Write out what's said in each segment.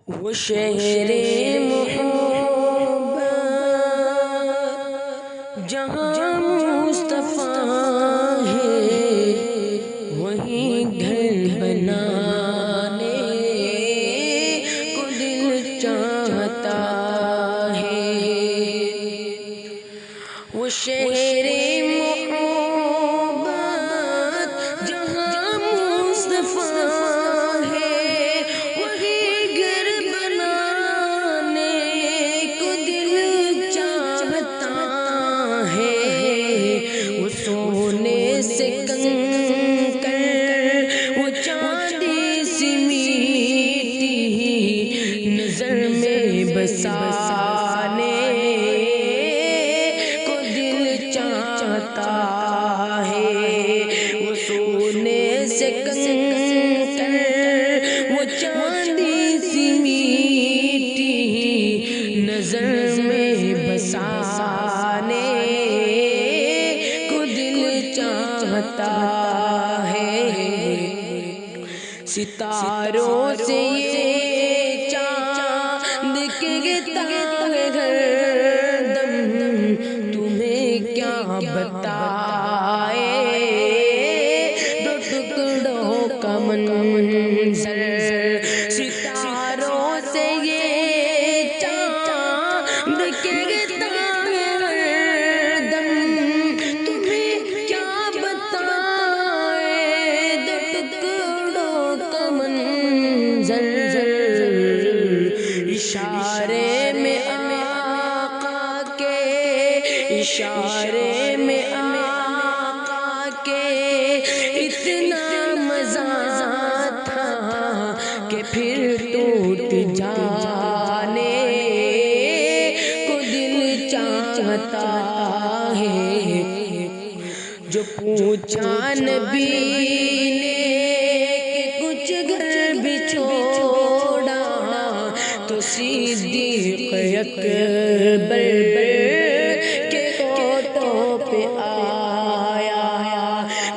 وہ شہر محبت جہاں مصطفیٰ ہے، وہیں گھر بنانے کو دل چاہتا ہے۔ وہ شہر محبت جہاں مصطفیٰ ہے، سونے سے کنکر وہ چاندی سی میٹھی نظر میں بسانے کو دل چاہتا ہے۔ وہ سونے سے کنکر وہ چاندی سی میٹھی نظر میں بسانے چاہتا ہے۔ ستاروں سے یہ چاند گرتا ہے ہر دم، تمہیں کیا بتائے دو ٹکڑوں کا منظر۔ ستاروں سے یہ چاند گرتا ہے ہر دم، اشارے میں آقا کے، اشارے میں آقا کے اتنا مزہ تھا کہ پھر ٹوٹ جانے کو دل چاہتا ہے۔ جو پوچھا نبی نے کہ کچھ گھر بھی چھوڑا، تو صدیق اکبر کے ہونٹوں پہ آیا۔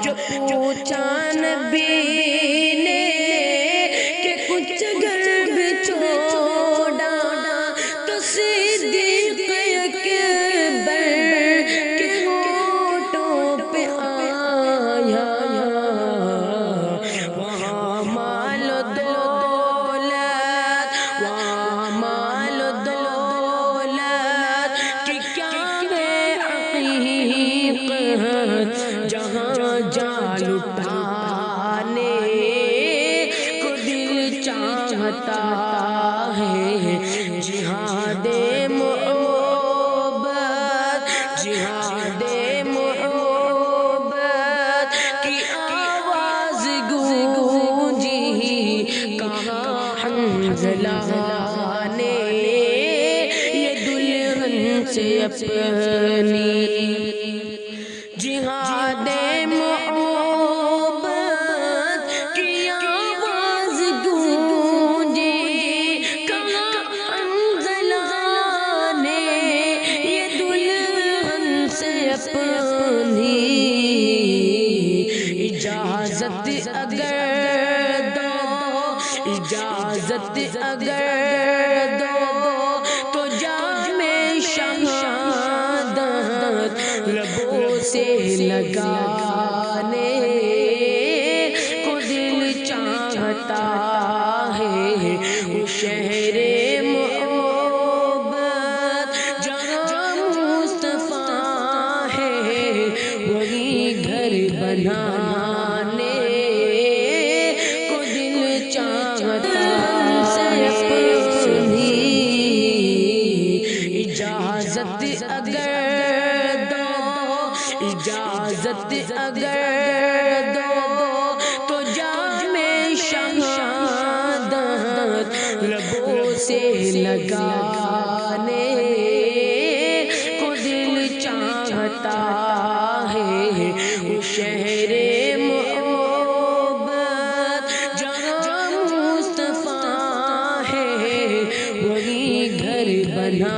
جو پوچھا نبی نے کہ کچھ گھر بھی چھوڑا، تو صدیق اکبر کے ہونٹوں پہ آیا۔ وہاں مال و دولت، وہاں مال و دولت کی کیا ہے حقیقت، جہاں جان لٹانے کو دل چاہتا ہے۔ جہاد محبت، جہاد محبت کی آواز گونجی، کہاں حنظلہ نے یہ دلہن سے اپنی۔ جہاد محبت کی آواز گونجی، کہاں حنظلہ نے یہ دلہن سے اپنی۔ اجازت اگر دو، اجازت اگر دو تو جام شہادت لبوں سے لگانے کو دل چاہتا ہے۔ وہ شہر محبت جہاں مصطفیٰ ہے، وہیں گھر بنانے کو دل چاہتا ہے۔ اجازت اگر دو، اجازت اگر دو تو جام شہادت لبوں سے لگانے کو دل چاہتا ہے۔ وہ شہر محبت جہاں مصطفیٰ ہے، وہیں گھر بنا